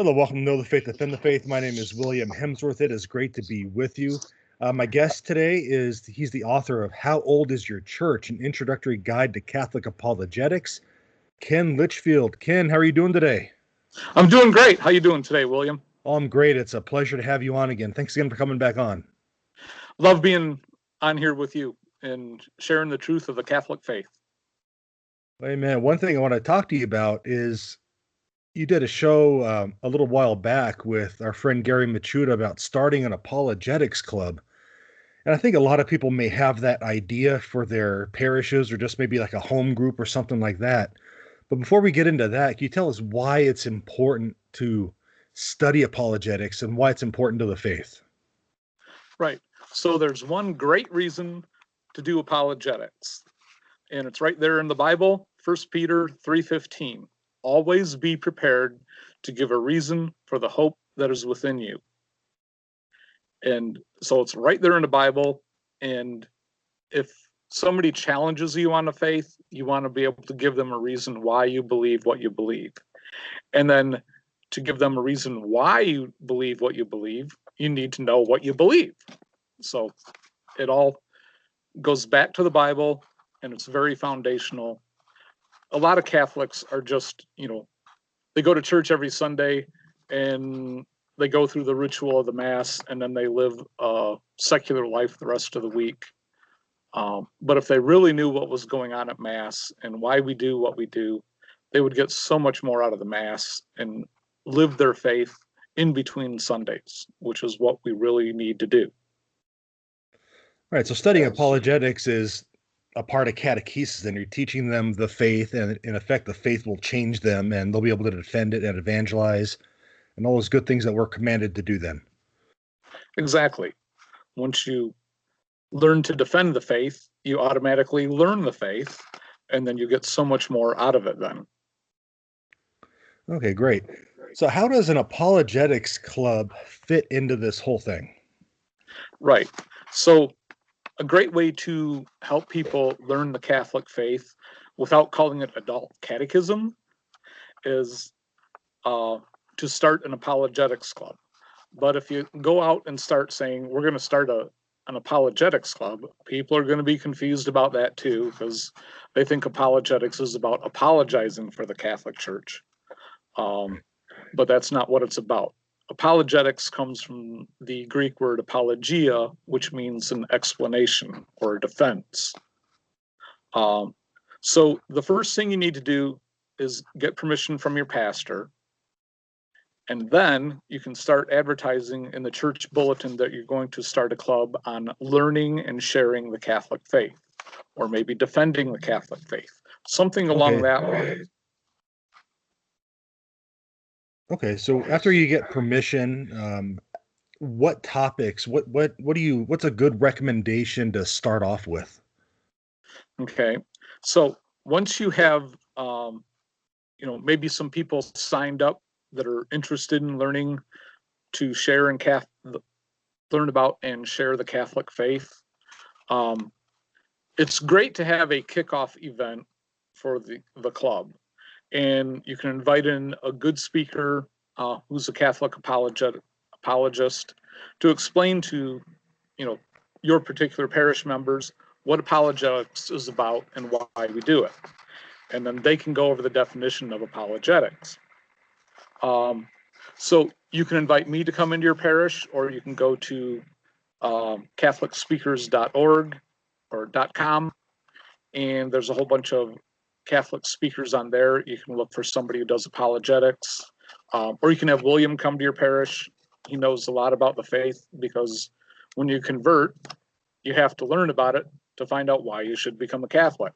Hello, welcome to Know the Faith, Defend the Faith. My name is William Hemsworth. It is great to be with you. My guest today he's the author of How Old is Your Church? An Introductory Guide to Catholic Apologetics. Ken Litchfield. Ken, how are you doing today? I'm doing great. How you doing today, William? Oh, I'm great. It's a pleasure to have you on again. Thanks again for coming back on. Love being on here with you and sharing the truth of the Catholic faith. Amen. One thing I want to talk to you about is you did a show a little while back with our friend Gary Machuda about starting an apologetics club. And I think a lot of people may have that idea for their parishes or just maybe like a home group or something like that. But before we get into that, can you tell us why it's important to study apologetics and why it's important to the faith? Right. So there's one great reason to do apologetics, and it's right there in the Bible, 1 Peter 3:15. Always be prepared to give a reason for the hope that is within you. And so it's right there in the Bible. And if somebody challenges you on the faith, you want to be able to give them a reason why you believe what you believe. And then to give them a reason why you believe what you believe, you need to know what you believe. So it all goes back to the Bible, and it's very foundational. A lot of Catholics are just, they go to church every Sunday and they go through the ritual of the Mass, and then they live a secular life the rest of the week. But if they really knew what was going on at Mass and why we do what we do, they would get so much more out of the Mass and live their faith in between Sundays, which is what we really need to do. Right. So studying apologetics is a part of catechesis, and you're teaching them the faith, and in effect, the faith will change them, and they'll be able to defend it and evangelize, and all those good things that we're commanded to do then. Exactly. Once you learn to defend the faith, you automatically learn the faith, and then you get so much more out of it then. Okay, great. So how does an apologetics club fit into this whole thing? Right. So a great way to help people learn the Catholic faith without calling it adult catechism is to start an apologetics club. But if you go out and start saying, we're going to start an apologetics club, people are going to be confused about that too, because they think apologetics is about apologizing for the Catholic Church. But that's not what it's about. Apologetics comes from the Greek word apologia, which means an explanation or a defense. So the first thing you need to do is get permission from your pastor, and then you can start advertising in the church bulletin that you're going to start a club on learning and sharing the Catholic faith, or maybe defending the Catholic faith, something along that line. Okay, so after you get permission, what topics, what's a good recommendation to start off with? Okay, so once you have, maybe some people signed up that are interested in learning to share and learn about and share the Catholic faith, it's great to have a kickoff event for the club. And you can invite in a good speaker who's a Catholic apologist to explain to, your particular parish members what apologetics is about and why we do it. And then they can go over the definition of apologetics. So you can invite me to come into your parish, or you can go to catholicspeakers.org or .com, and there's a whole bunch of Catholic speakers on there. You can look for somebody who does apologetics, or you can have William come to your parish. He knows a lot about the faith, because when you convert, you have to learn about it to find out why you should become a Catholic.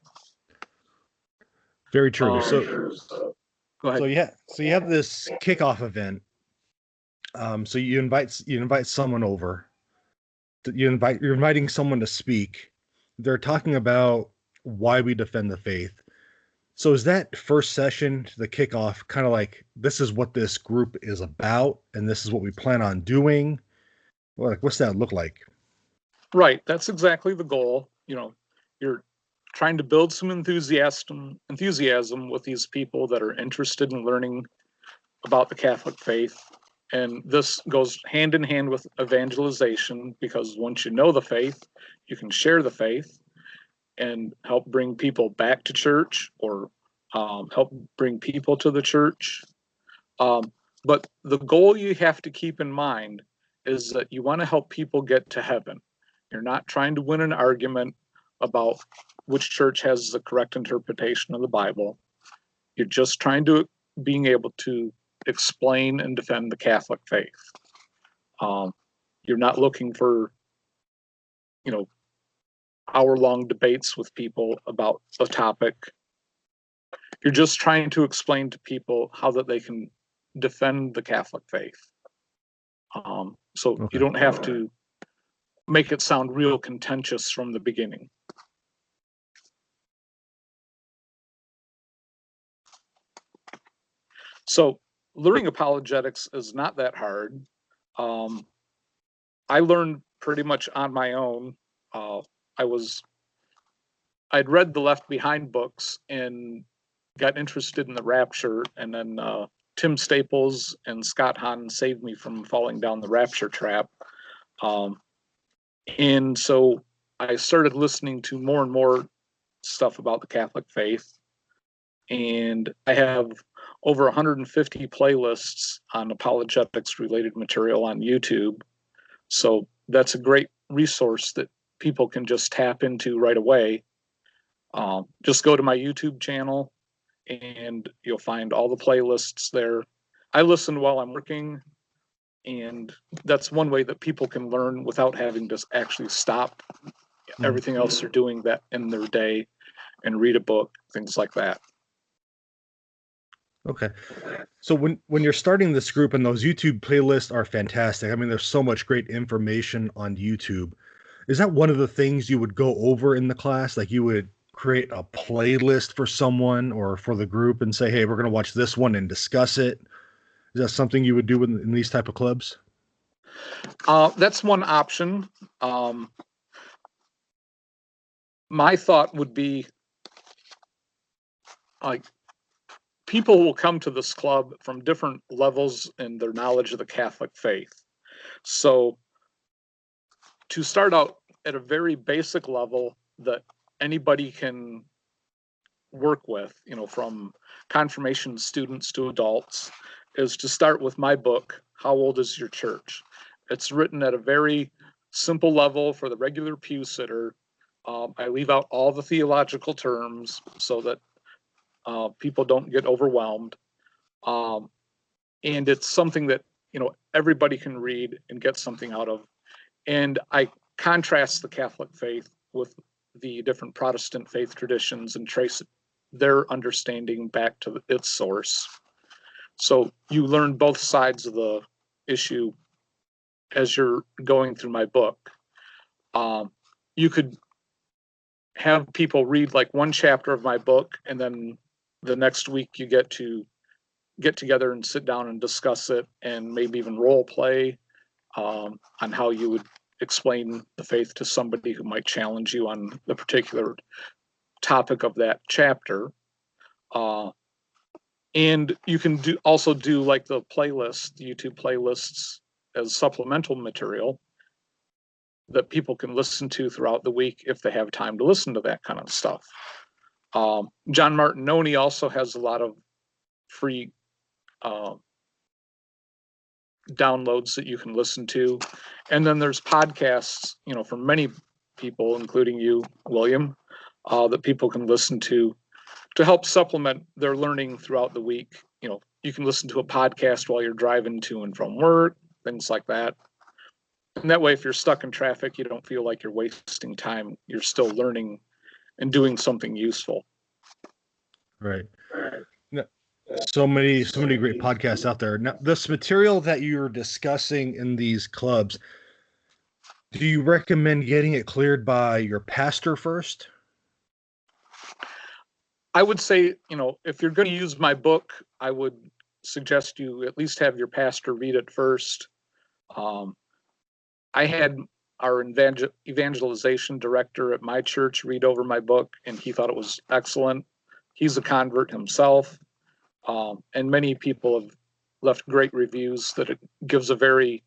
Very true. Go ahead. So you have this kickoff event. So you invite someone over. You're inviting someone to speak. They're talking about why we defend the faith. So is that first session, the kickoff, kind of like, this is what this group is about, and this is what we plan on doing? What's that look like? Right. That's exactly the goal. You're trying to build some enthusiasm with these people that are interested in learning about the Catholic faith. And this goes hand in hand with evangelization, because once you know the faith, you can share the faith and help bring people back to church, or help bring people to the church. But the goal you have to keep in mind is that you want to help people get to heaven. You're not trying to win an argument about which church has the correct interpretation of the Bible. You're just trying to being able to explain and defend the Catholic faith. You're not looking for, hour-long debates with people about a topic. You're just trying to explain to people how that they can defend the Catholic faith. So you don't have to make it sound real contentious from the beginning. So learning apologetics is not that hard. I learned pretty much on my own. I'd read the Left Behind books and got interested in the rapture, and then Tim Staples and Scott Hahn saved me from falling down the rapture trap. And so I started listening to more and more stuff about the Catholic faith. And I have over 150 playlists on apologetics related material on YouTube. So that's a great resource that people can just tap into right away. Just go to my YouTube channel and you'll find all the playlists there. I listen while I'm working, and that's one way that people can learn without having to actually stop everything else they're doing that in their day and read a book, things like that. Okay. So when you're starting this group, and those YouTube playlists are fantastic. I mean, there's so much great information on YouTube. Is that one of the things you would go over in the class? Like, you would create a playlist for someone or for the group and say, hey, we're going to watch this one and discuss it. Is that something you would do in these type of clubs? That's one option. My thought would be, like, people will come to this club from different levels in their knowledge of the Catholic faith. So to start out at a very basic level that anybody can work with, from confirmation students to adults, is to start with my book, How Old Is Your Church? It's written at a very simple level for the regular pew sitter. I leave out all the theological terms so that people don't get overwhelmed. And it's something that, everybody can read and get something out of. And I contrast the Catholic faith with the different Protestant faith traditions and trace their understanding back to its source. So you learn both sides of the issue as you're going through my book. You could have people read like one chapter of my book, and then the next week you get together and sit down and discuss it, and maybe even role play on how you would explain the faith to somebody who might challenge you on the particular topic of that chapter. And you can also do like the YouTube playlists as supplemental material that people can listen to throughout the week if they have time to listen to that kind of stuff. John Martinoni also has a lot of free downloads that you can listen to. And then there's podcasts, from many people, including you, William, that people can listen to help supplement their learning throughout the week. You can listen to a podcast while you're driving to and from work, things like that. And that way, if you're stuck in traffic, you don't feel like you're wasting time. You're still learning and doing something useful. Right. So many great podcasts out there. Now, this material that you're discussing in these clubs, do you recommend getting it cleared by your pastor first? I would say, if you're going to use my book, I would suggest you at least have your pastor read it first. I had our evangelization director at my church read over my book, and he thought it was excellent. He's a convert himself. And many people have left great reviews that it gives a very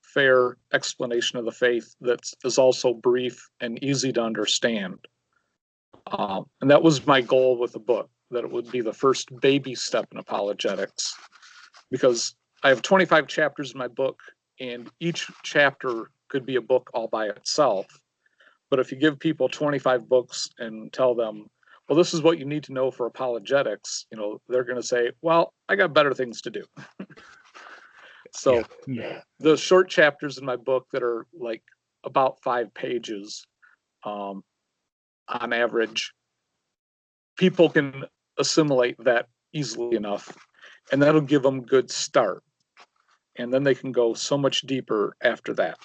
fair explanation of the faith that is also brief and easy to understand. And that was my goal with the book, that it would be the first baby step in apologetics, because I have 25 chapters in my book, and each chapter could be a book all by itself. But if you give people 25 books and tell them, well, this is what you need to know for apologetics, they're going to say, well, I got better things to do. So the short chapters in my book that are like about 5 pages on average, people can assimilate that easily enough, and that'll give them a good start. And then they can go so much deeper after that.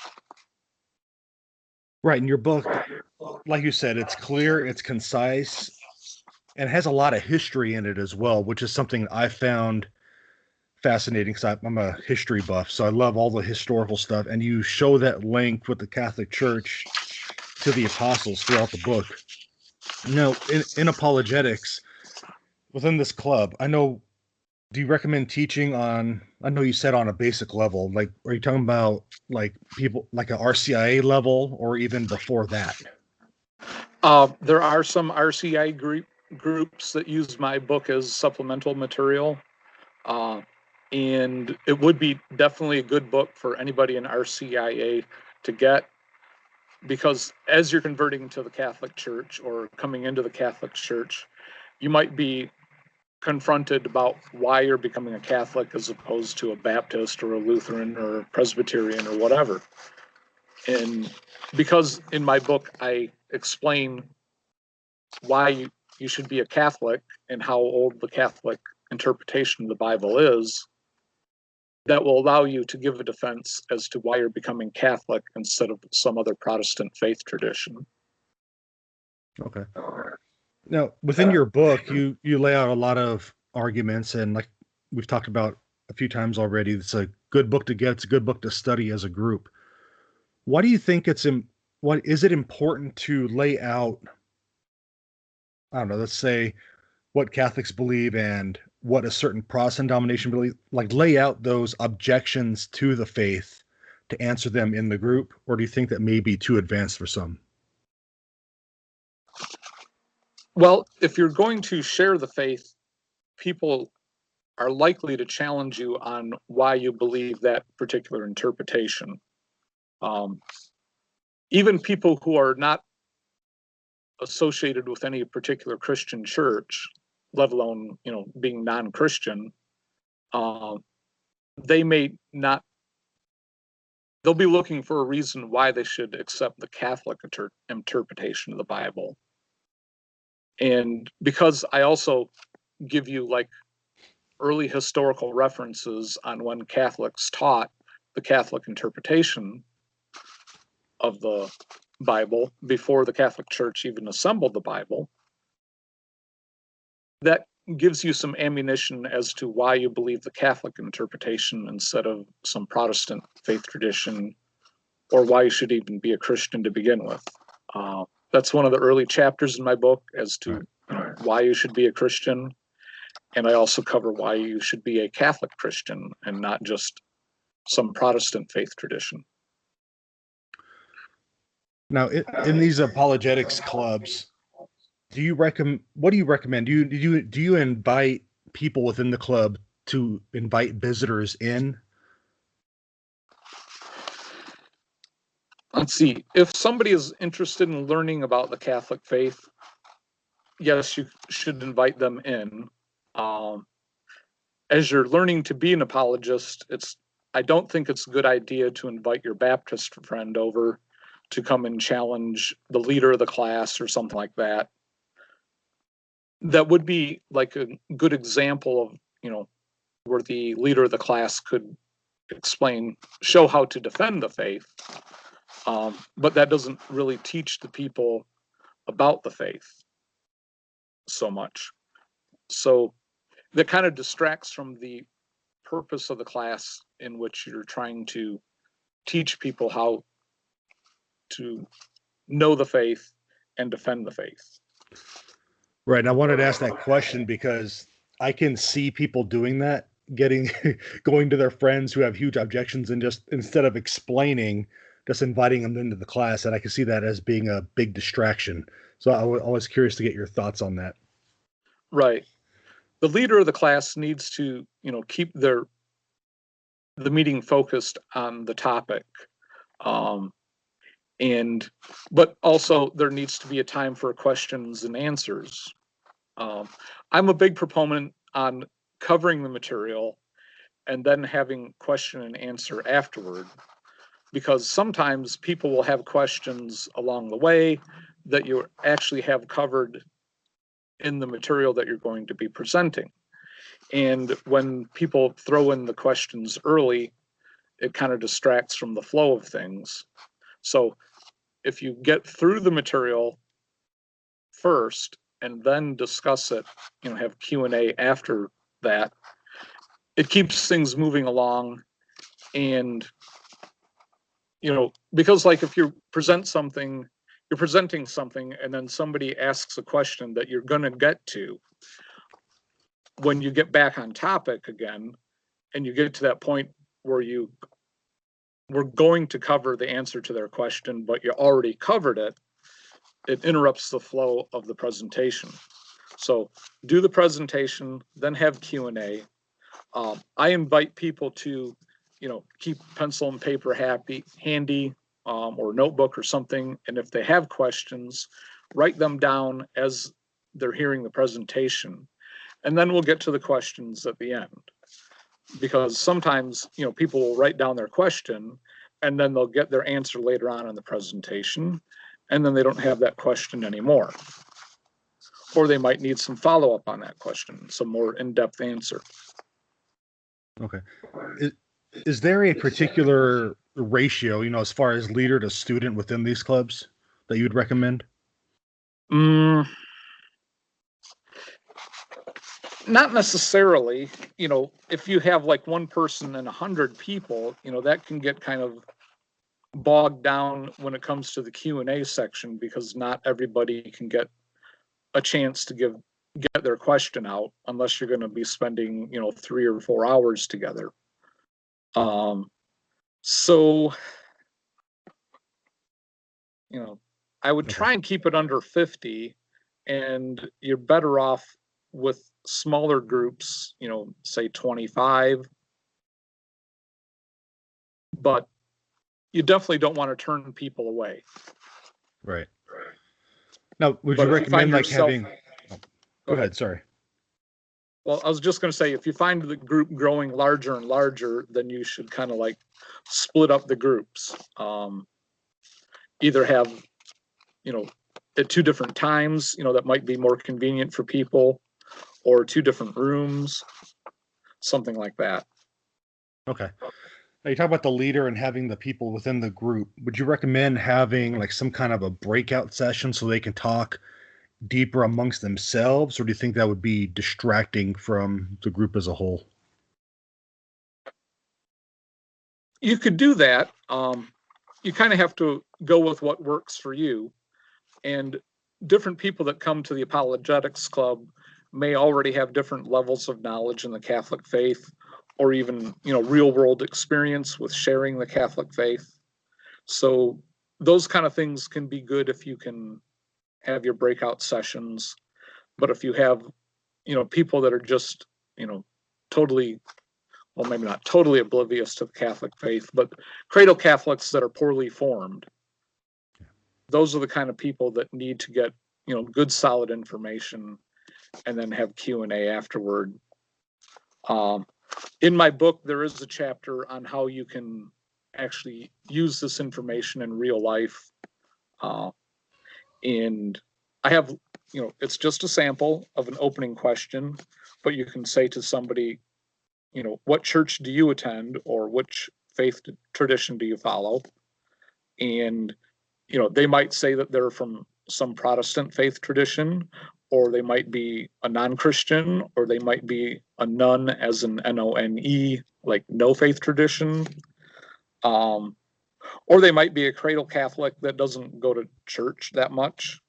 Right. In your book, like you said, it's clear, it's concise, and has a lot of history in it as well, which is something I found fascinating because I'm a history buff, so I love all the historical stuff. And you show that link with the Catholic Church to the apostles throughout the book. Now, in apologetics, within this club, do you recommend teaching on, I know you said on a basic level, like, are you talking about like people like a RCIA level or even before that? There are some RCIA groups that use my book as supplemental material. And it would be definitely a good book for anybody in RCIA to get, because as you're converting to the Catholic Church or coming into the Catholic Church, you might be confronted about why you're becoming a Catholic as opposed to a Baptist or a Lutheran or a Presbyterian or whatever. And because in my book I explain why you should be a Catholic and how old the Catholic interpretation of the Bible is, that will allow you to give a defense as to why you're becoming Catholic instead of some other Protestant faith tradition. Okay. Now, within your book, you lay out a lot of arguments, and like we've talked about a few times already, it's a good book to get. It's a good book to study as a group. Why do you think what is it important to lay out? I don't know. Let's say what Catholics believe and what a certain Protestant denomination believe. Like lay out those objections to the faith to answer them in the group, or do you think that may be too advanced for some? Well, if you're going to share the faith, people are likely to challenge you on why you believe that particular interpretation. Even people who are not associated with any particular Christian church, let alone being non-Christian, they may not. They'll be looking for a reason why they should accept the Catholic interpretation of the Bible. And because I also give you like early historical references on when Catholics taught the Catholic interpretation of the Bible before the Catholic Church even assembled the Bible, that gives you some ammunition as to why you believe the Catholic interpretation instead of some Protestant faith tradition, or why you should even be a Christian to begin with. That's one of the early chapters in my book as to why you should be a Christian. And I also cover why you should be a Catholic Christian and not just some Protestant faith tradition. Now, in these apologetics clubs, what do you recommend? Do you invite people within the club to invite visitors in? Let's see. If somebody is interested in learning about the Catholic faith, yes, you should invite them in. As you're learning to be an apologist, I don't think it's a good idea to invite your Baptist friend over to come and challenge the leader of the class or something like that. That would be like a good example of, where the leader of the class could show how to defend the faith. But that doesn't really teach the people about the faith so much. So that kind of distracts from the purpose of the class, in which you're trying to teach people how to know the faith and defend the faith. Right. And I wanted to ask that question because I can see people doing that getting going to their friends who have huge objections and just instead of explaining, just inviting them into the class. And I can see that as being a big distraction. So I was curious to get your thoughts on that. Right. The leader of the class needs to, keep the meeting focused on the topic. Um, but also there needs to be a time for questions and answers. I'm a big proponent on covering the material and then having question and answer afterward, because sometimes people will have questions along the way that you actually have covered in the material that you're going to be presenting. And when people throw in the questions early, it kind of distracts from the flow of things. So if you get through the material first and then discuss it, have Q&A after that, it keeps things moving along. And because like if you present something, you're presenting something and then somebody asks a question that you're going to get to, when you get back on topic again and you get to that point where we're going to cover the answer to their question, but you already covered it, it interrupts the flow of the presentation. So do the presentation, then have Q&A. I invite people to, keep pencil and paper handy, or notebook or something. And if they have questions, write them down as they're hearing the presentation. And then we'll get to the questions at the end. Because sometimes, people will write down their question and then they'll get their answer later on in the presentation. And then they don't have that question anymore. Or they might need some follow-up on that question, some more in-depth answer. Okay. Is there a particular ratio, as far as leader to student within these clubs that you would recommend? Not necessarily. If you have like one person and 100 people, that can get kind of bogged down when it comes to the Q&A section, because not everybody can get a chance to get their question out unless you're going to be spending 3 or 4 hours together. So I would try and keep it under 50, and you're better off with smaller groups, say 25, but you definitely don't want to turn people away. Right. Now, would But you if recommend find like yourself, having, go ahead, sorry. Well, I was just going to say, if you find the group growing larger and larger, then you should kind of like split up the groups. Either have, at 2 different times, that might be more convenient for people, or 2 different rooms, something like that. Okay. Now you talk about the leader and having the people within the group. Would you recommend having like some kind of a breakout session so they can talk deeper amongst themselves, or do you think that would be distracting from the group as a whole? You could do that. You kind of have to go with what works for you. And different people that come to the Apologetics Club may already have different levels of knowledge in the Catholic faith, or even, real world experience with sharing the Catholic faith. So those kind of things can be good if you can have your breakout sessions. But if you have, people that are just, totally, well, maybe not totally oblivious to the Catholic faith, but cradle Catholics that are poorly formed, those are the kind of people that need to get, good solid information and then have Q&A afterward. In my book, there is a chapter on how you can actually use this information in real life. And I have, it's just a sample of an opening question, but you can say to somebody, what church do you attend, or which faith tradition do you follow? And, they might say that they're from some Protestant faith tradition, or they might be a non-Christian, or they might be a nun, as in NONE, like no faith tradition. Or they might be a cradle Catholic that doesn't go to church that much.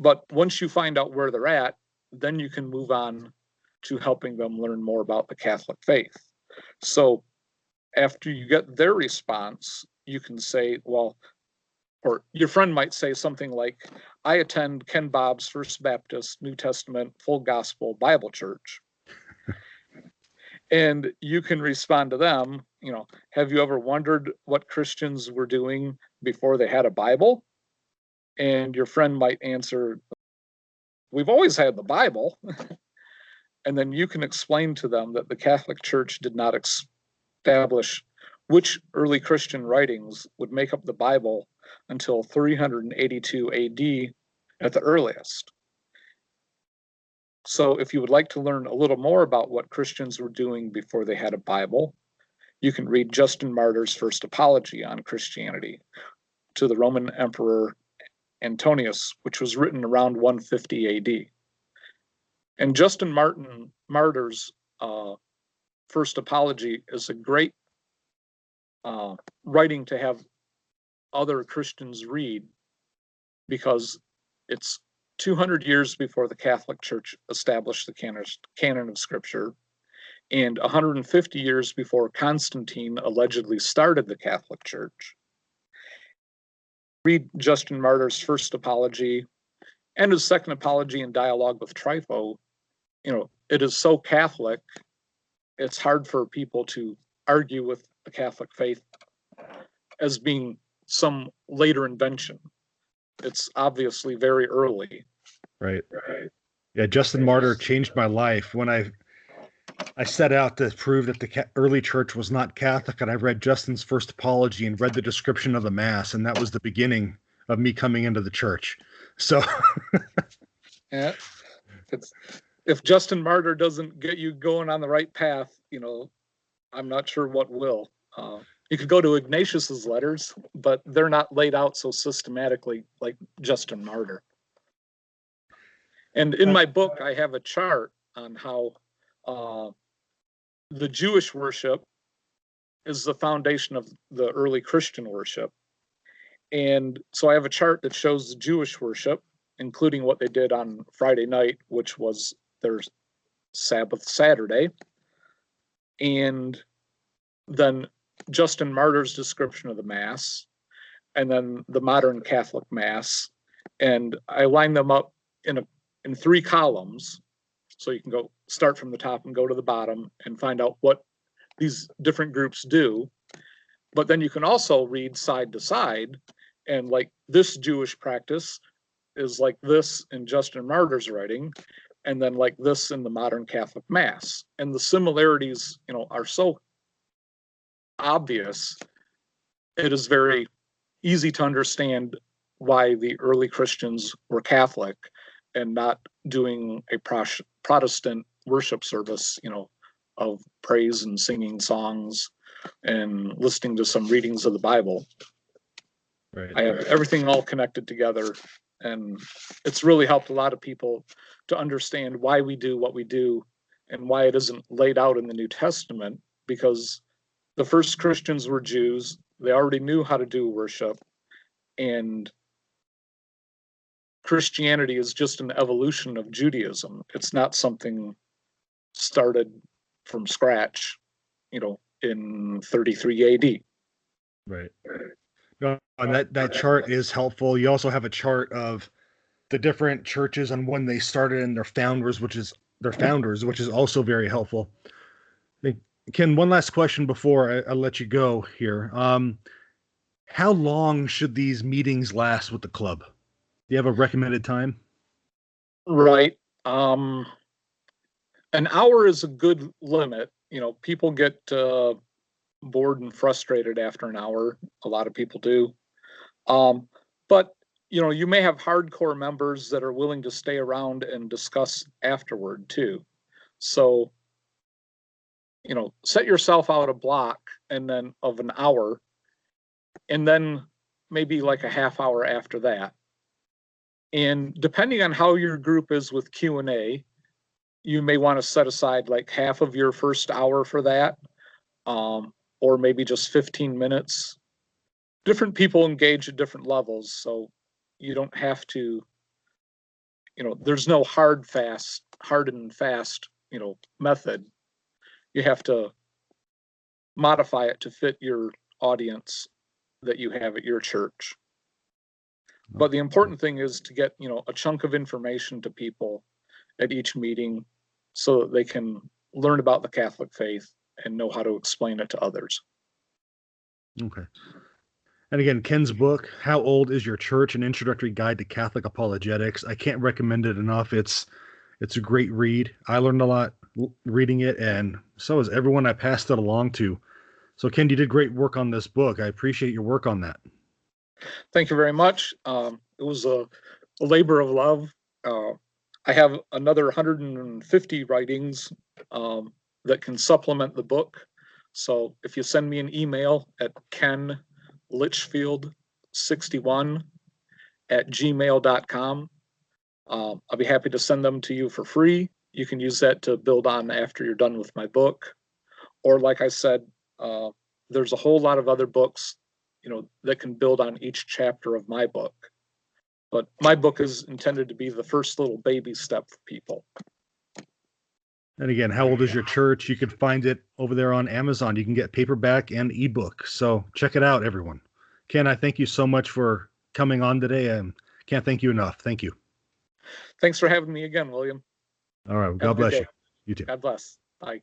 But once you find out where they're at, then you can move on to helping them learn more about the Catholic faith. So after you get their response, you can say, well, or your friend might say something like, I attend Ken Bob's First Baptist New Testament Full Gospel Bible Church. And you can respond to them, have you ever wondered what Christians were doing before they had a Bible? And your friend might answer, we've always had the Bible. And then you can explain to them that the Catholic Church did not establish which early Christian writings would make up the Bible until 382 AD at the earliest. So if you would like to learn a little more about what Christians were doing before they had a Bible, you can read Justin Martyr's first apology on Christianity to the Roman Emperor Antonius, which was written around 150 AD. And Justin Martyr's first apology is a great writing to have other Christians read, because it's 200 years before the Catholic Church established the canon of Scripture, and 150 years before Constantine allegedly started the Catholic Church. Read Justin Martyr's first apology and his second apology in dialogue with Trypho. It is so Catholic, it's hard for people to argue with the Catholic faith as being some later invention. It's obviously very early. Right. Yeah, Justin Martyr changed my life when I set out to prove that the early church was not Catholic, and I read Justin's first apology and read the description of the Mass, and that was the beginning of me coming into the church. So, yeah, if Justin Martyr doesn't get you going on the right path, I'm not sure what will. You could go to Ignatius's letters, but they're not laid out so systematically like Justin Martyr. And in my book, I have a chart on how the Jewish worship is the foundation of the early Christian worship. And so I have a chart that shows the Jewish worship, including what they did on Friday night, which was their Sabbath Saturday. And then Justin Martyr's description of the Mass, and then the modern Catholic Mass. And I line them up in 3 columns. So you can start from the top and go to the bottom and find out what these different groups do. But then you can also read side to side, and like this Jewish practice is like this in Justin Martyr's writing, and then like this in the modern Catholic Mass. And the similarities, are so obvious, it is very easy to understand why the early Christians were Catholic and not doing a Protestant worship service, of praise and singing songs and listening to some readings of the Bible. right. I have everything all connected together, and it's really helped a lot of people to understand why we do what we do and why it isn't laid out in the New Testament, because the first Christians were Jews. They already knew how to do worship, and Christianity is just an evolution of Judaism. It's not something started from scratch, in 33 AD. Right. No, and that chart is helpful. You also have a chart of the different churches and when they started and their founders, which is also very helpful. Ken, one last question before I let you go here. How long should these meetings last with the club? Do you have a recommended time? Right. An hour is a good limit. People get bored and frustrated after an hour. A lot of people do. But you may have hardcore members that are willing to stay around and discuss afterward too. So, set yourself out a block and then of an hour, and then maybe like a half hour after that. And depending on how your group is with Q&A, you may want to set aside like half of your first hour for that, or maybe just 15 minutes. Different people engage at different levels, so you don't have to, there's no hard and fast method. You have to modify it to fit your audience that you have at your church. But the important thing is to get, a chunk of information to people at each meeting so that they can learn about the Catholic faith and know how to explain it to others. Okay. And again, Ken's book, How Old Is Your Church? An Introductory Guide to Catholic Apologetics. I can't recommend it enough. It's a great read. I learned a lot reading it, and so has everyone I passed it along to. So, Ken, you did great work on this book. I appreciate your work on that. Thank you very much. It was a labor of love. I have another 150 writings that can supplement the book. So if you send me an email at Ken Litchfield 61 at gmail.com, I'll be happy to send them to you for free. You can use that to build on after you're done with my book. Or like I said, there's a whole lot of other books, that can build on each chapter of my book. But my book is intended to be the first little baby step for people. And again, How Old Is Your Church? You can find it over there on Amazon. You can get paperback and ebook. So check it out, everyone. Ken, I thank you so much for coming on today, and can't thank you enough. Thank you. Thanks for having me again, William. All right. Well, God bless you. You too. God bless. Bye.